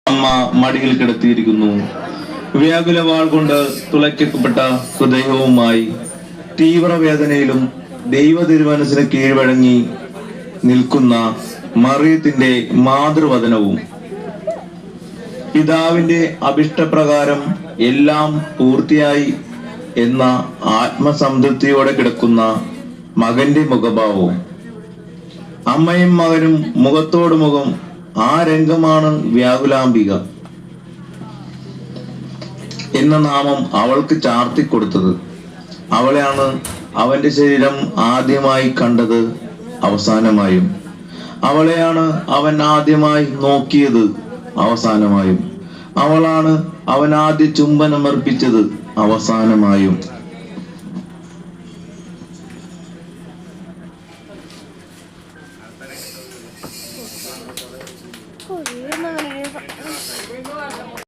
അമ്മ മടിയിൽ കിടത്തിയിരിക്കുന്നു. വ്യാകുല വാൾ കൊണ്ട് തുളയ്ക്കപ്പെട്ട ഹൃദയവുമായി തീവ്രവേദനയിലും ദൈവ തിരുമനസ്സിന് കീഴ്വഴങ്ങി നിൽക്കുന്ന മറിയത്തിന്റെ മാതൃവദനവും പിതാവിന്റെ അഭിഷ്ടപ്രകാരം എല്ലാം പൂർത്തിയായി എന്ന ആത്മസംതൃപ്തിയോടെ കിടക്കുന്ന മകന്റെ മുഖഭാവവും അമ്മയും മകനും മുഖത്തോട് മുഖം. ആ രംഗമാണ് വ്യാകുലാംബിക എന്ന നാമം അവൾക്ക് ചാർത്തിക്കൊടുത്തത്. അവളെയാണ് അവന്റെ ശരീരം ആദ്യമായി കണ്ടത്, അവസാനമായും. അവളെയാണ് അവൻ ആദ്യമായി നോക്കിയത്, അവസാനമായും. അവളാണ് അവൻ ആദ്യ ചുംബനമർപ്പിച്ചത്, അവസാനമായും.